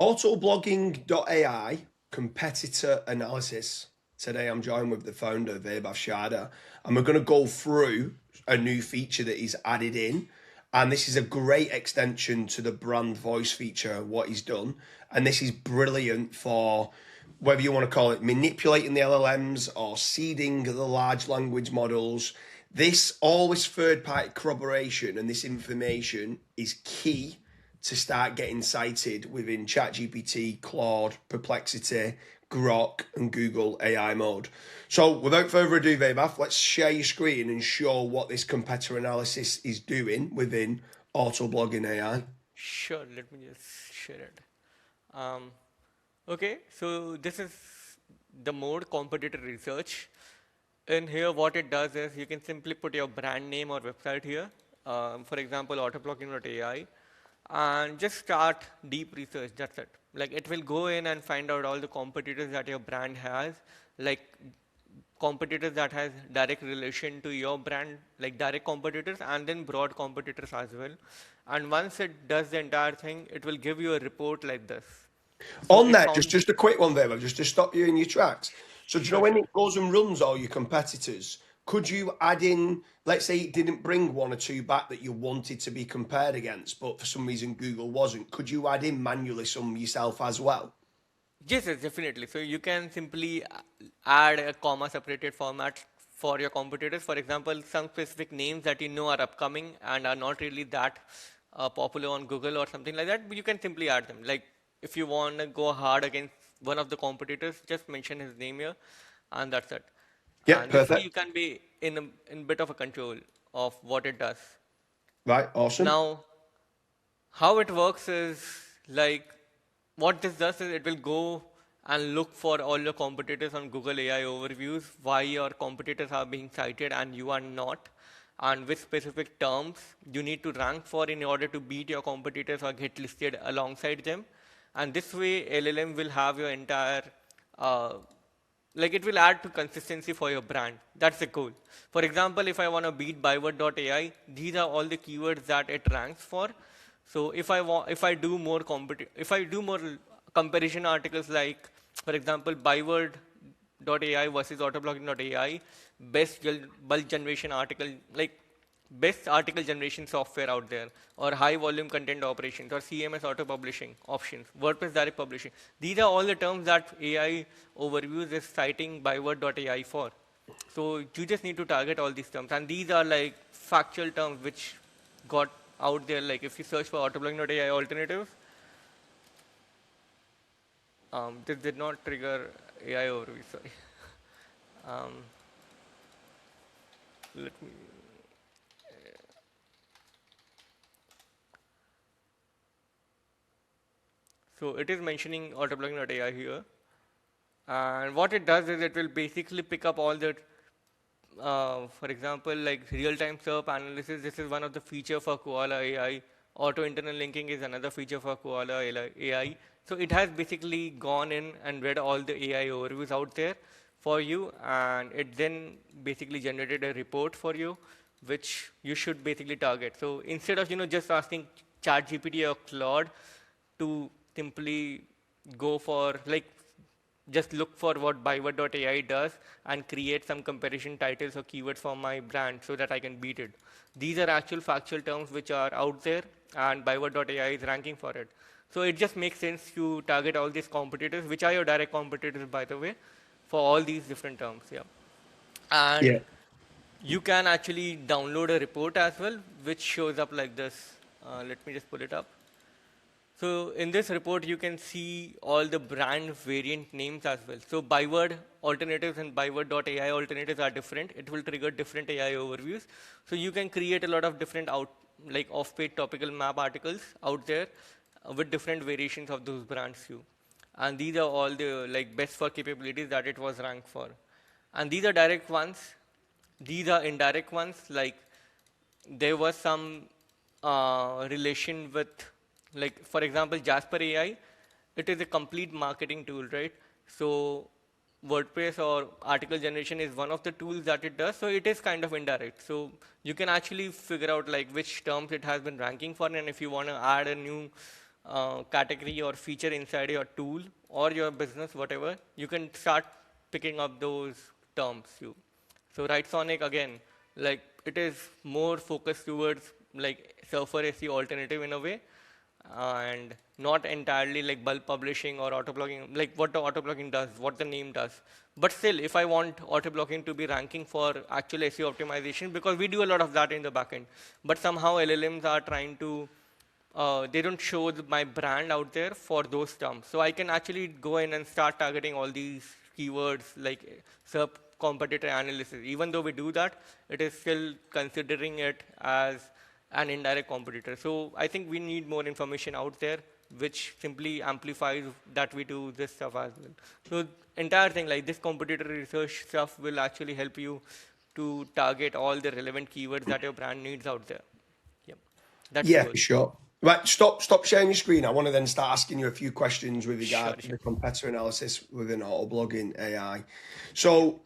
Autoblogging.ai Competitor Analysis. Today I'm joined with the founder, Vaibhav Sharda, and we're going to go through a new feature that he's added in. And this is a great extension to the brand voice feature, what he's done. And this is brilliant for whether you want to call it manipulating the LLMs or seeding the large language models. All this third party corroboration and this information is key to start getting cited within ChatGPT, Claude, Perplexity, Grok, and Google AI mode. So without further ado, Vaibhav, let's share your screen and show what this competitor analysis is doing within Autoblogging AI. Sure, let me just share it. Um, okay, so this is the mode competitor research. In here, what it does is you can simply put your brand name or website here. For example, autoblogging.ai, and just start deep research. That's it. Like it will go in and find out all the competitors that your brand has, like competitors that has direct relation to your brand, like direct competitors, and then broad competitors as well. And once it does the entire thing, it will give you a report like this. So On it that, found, just a quick one, Vaibhav, just to stop you in your tracks. So do you know sure, when sure. it goes and runs all your competitors, could you add in, let's say it didn't bring one or two back that you wanted to be compared against, but for some reason Google wasn't, could you add in manually some yourself as well? Yes, yes, definitely. So you can simply add a comma separated format for your competitors. For example, some specific names that you know are upcoming and are not really that popular on Google or something like that, but you can simply add them. Like if you want to go hard against one of the competitors, just mention his name here, and that's it. Yeah, And this way perfect. you can be in bit of a control of what it does. Right, awesome. Now, how it works is like what this does is it will go and look for all your competitors on Google AI overviews, why your competitors are being cited and you are not, and which specific terms you need to rank for in order to beat your competitors or get listed alongside them. And this way, LLM will have your entire like it will add to consistency for your brand. That's the goal. For example, if I want to beat byword.ai, these are all the keywords that it ranks for. So if I do more comparison articles like, for example, byword.ai versus autoblogging.ai, bulk generation article, like best article generation software out there, or high volume content operations, or CMS auto publishing options, WordPress direct publishing. These are all the terms that AI overviews is citing byword.ai for. So you just need to target all these terms. And these are like factual terms which got out there. Like if you search for autoblogging.ai alternatives, this did not trigger AI overview, sorry. Um, let me So it is mentioning autoblogging.ai here. And what it does is it will basically pick up all the, for example, like real-time SERP analysis. This is one of the feature for Koala AI. Auto internal linking is another feature for Koala AI. So it has basically gone in and read all the AI overviews out there for you, and it then basically generated a report for you, which you should basically target. So instead of just asking ChatGPT or Claude to simply go for like just look for what byword.ai does and create some comparison titles or keywords for my brand so that I can beat it. These are actual factual terms which are out there, and byword.ai is ranking for it. So it just makes sense to target all these competitors, which are your direct competitors, by the way, for all these different terms. Yeah. And Yeah. you can actually download a report as well, which shows up like this. Let me just pull it up. So in this report, you can see all the brand variant names as well. So byword alternatives and byword.ai alternatives are different. It will trigger different AI overviews. So you can create a lot of different like off-page topical map articles out there with different variations of those brands too. And these are all the like best for capabilities that it was ranked for. And these are direct ones. These are indirect ones, like there was some relation with, like, for example, Jasper AI. It is a complete marketing tool, right? So WordPress or article generation is one of the tools that it does. So it is kind of indirect. So you can actually figure out like which terms it has been ranking for, and if you want to add a new category or feature inside your tool or your business, whatever, you can start picking up those terms. So right Sonic again, like it is more focused towards like Surfer SEO alternative in a way, and not entirely like bulk publishing or auto blogging, like what the auto blogging does, what the name does. But still, if I want auto blogging to be ranking for actual SEO optimization, because we do a lot of that in the backend, but somehow LLMs are trying to they don't show my brand out there for those terms. So I can actually go in and start targeting all these keywords like sub competitor analysis. Even though we do that, it is still considering it as an indirect competitor. So I think we need more information out there which simply amplifies that we do this stuff as well. So entire thing like this competitor research stuff will actually help you to target all the relevant keywords that your brand needs out there. Yep. That's the Yeah, goal. for sure. Right, stop sharing your screen. I want to then start asking you a few questions with Sure, regard to sure. the competitor analysis within Autoblogging AI. So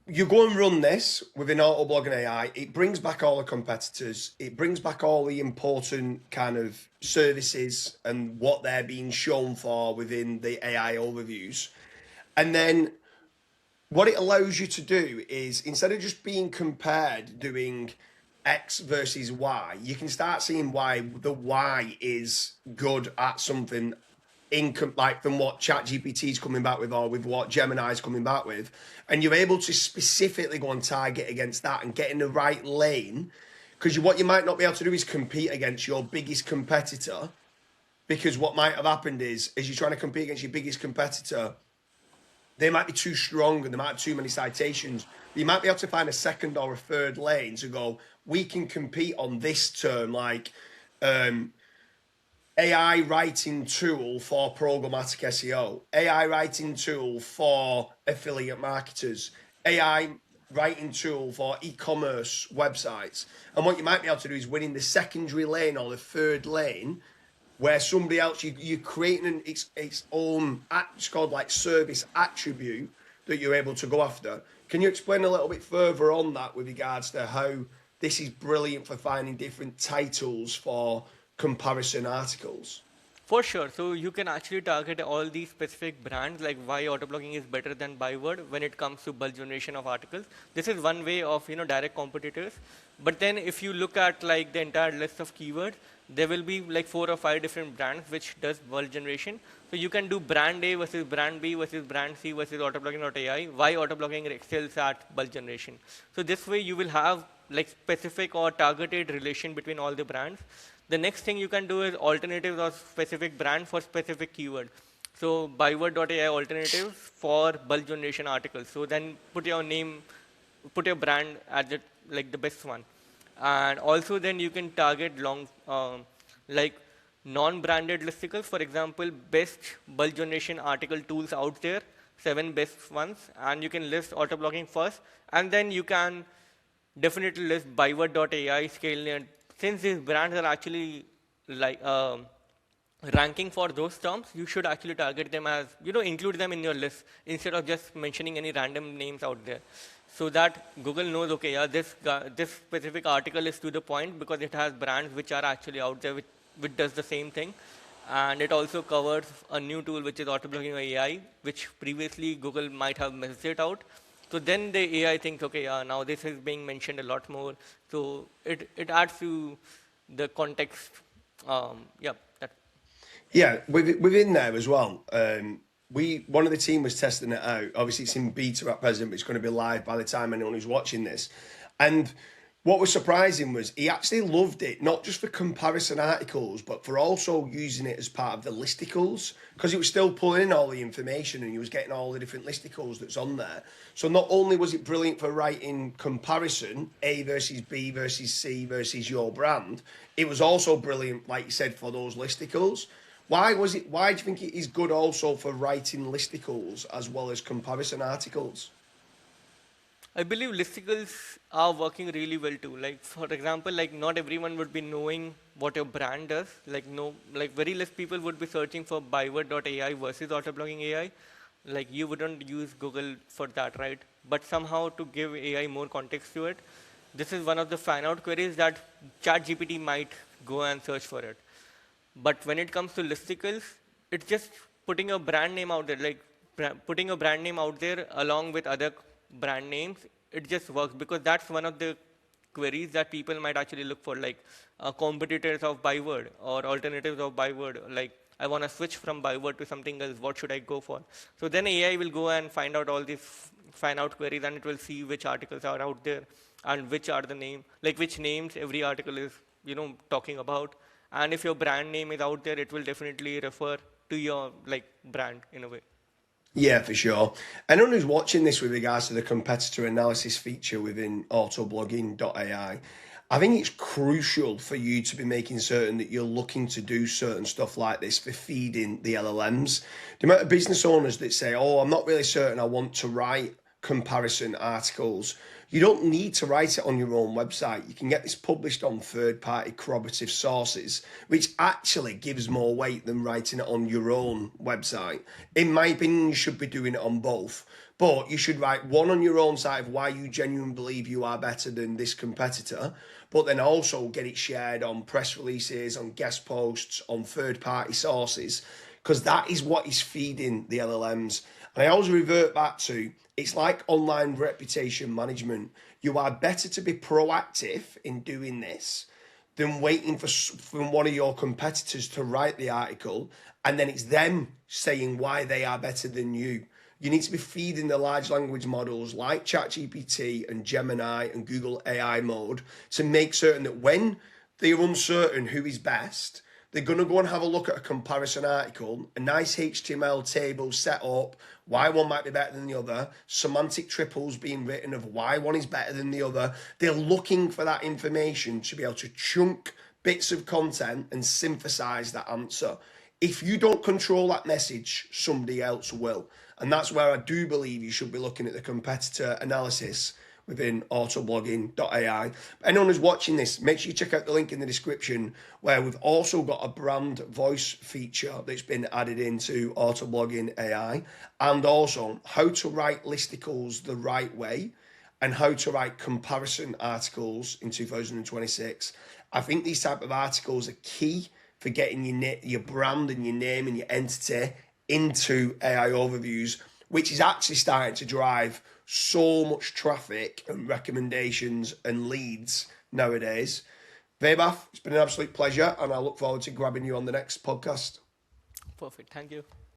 you go and run this within Autoblogging AI. It brings back all the competitors. It brings back all the important kind of services and what they're being shown for within the AI overviews. And then what it allows you to do is instead of just being compared doing X versus Y, you can start seeing why the Y is good at something like from what ChatGPT is coming back with or with what Gemini is coming back with. And you're able to specifically go and target against that and get in the right lane. Because what you might not be able to do is compete against your biggest competitor. Because what might have happened is, as you're trying to compete against your biggest competitor, they might be too strong and they might have too many citations. You might be able to find a second or a third lane to go, we can compete on this term, like AI writing tool for programmatic SEO, AI writing tool for affiliate marketers, AI writing tool for e-commerce websites. And what you might be able to do is win in the secondary lane or the third lane where somebody else you're creating its own it's called like service attribute that you're able to go after. Can you explain a little bit further on that with regards to how this is brilliant for finding different titles for comparison articles? For sure. So you can actually target all these specific brands, like why autoblogging is better than byword when it comes to bulk generation of articles. This is one way of direct competitors. But then if you look at like the entire list of keywords, there will be like 4 or 5 different brands which does bulk generation. So you can do brand A versus brand B versus brand C versus autoblogging.ai. Why autoblogging excels at bulk generation? So this way you will have like specific or targeted relation between all the brands. The next thing you can do is alternatives or specific brand for specific keyword. So byword.ai alternatives for bulk generation articles. So then put your name, put your brand at the like the best one. And also then you can target long like non-branded listicles. For example, best bulk generation article tools out there, 7 best ones, and you can list auto blogging first, and then you can definitely list byword.ai, Scale. Since these brands are actually like ranking for those terms, you should actually target them as, include them in your list instead of just mentioning any random names out there. So that Google knows, okay, yeah, this specific article is to the point because it has brands which are actually out there which does the same thing. And it also covers a new tool which is Autoblogging AI, which previously Google might have missed it out. So then the AI thinks, okay, now this is being mentioned a lot more. So it adds to the context. Yeah, that. Yeah, within there as well. One of the team was testing it out. Obviously, it's in beta at present, but it's going to be live by the time anyone who's watching this. And what was surprising was he actually loved it, not just for comparison articles, but for also using it as part of the listicles, because it was still pulling in all the information and he was getting all the different listicles that's on there. So not only was it brilliant for writing comparison, A versus B versus C versus your brand, it was also brilliant, like you said, for those listicles. Why do you think it is good also for writing listicles as well as comparison articles? I believe listicles are working really well too. Like for example, like not everyone would be knowing what your brand does. Like no, like very less people would be searching for byword.ai versus autoblogging AI. Like you wouldn't use Google for that, right? But somehow to give AI more context to it, this is one of the fan out queries that ChatGPT might go and search for it. But when it comes to listicles, it's just putting a brand name out there, like putting a brand name out there along with other brand names. It just works because that's one of the queries that people might actually look for, like competitors of byword or alternatives of byword. Like I want to switch from byword to something else. What should I go for? So then AI will go and find out all these find out queries, and it will see which articles are out there and which are the name, like which names every article is, talking about. And if your brand name is out there, it will definitely refer to your like brand in a way. Yeah, for sure. Anyone who's watching this with regards to the competitor analysis feature within Autoblogging.ai, I think it's crucial for you to be making certain that you're looking to do certain stuff like this for feeding the LLMs. The amount of business owners that say, "Oh, I'm not really certain I want to write comparison articles." You don't need to write it on your own website. You can get this published on third-party corroborative sources, which actually gives more weight than writing it on your own website. In my opinion, you should be doing it on both. But you should write one on your own site of why you genuinely believe you are better than this competitor, but then also get it shared on press releases, on guest posts, on third-party sources, because that is what is feeding the LLMs. And I always revert back to, it's like online reputation management. You are better to be proactive in doing this than waiting for one of your competitors to write the article and then it's them saying why they are better than you. You need to be feeding the large language models like ChatGPT and Gemini and Google AI mode to make certain that when they're uncertain who is best, they're going to go and have a look at a comparison article, a nice HTML table set up, why one might be better than the other, semantic triples being written of why one is better than the other. They're looking for that information to be able to chunk bits of content and synthesize that answer. If you don't control that message, somebody else will. And that's where I do believe you should be looking at the competitor analysis within Autoblogging.ai. Anyone who's watching this, make sure you check out the link in the description where we've also got a brand voice feature that's been added into Autoblogging.ai and also how to write listicles the right way and how to write comparison articles in 2026. I think these type of articles are key for getting your brand and your name and your entity into AI overviews, which is actually starting to drive so much traffic and recommendations and leads nowadays. Vaibhav, it's been an absolute pleasure, and I look forward to grabbing you on the next podcast. Perfect. Thank you.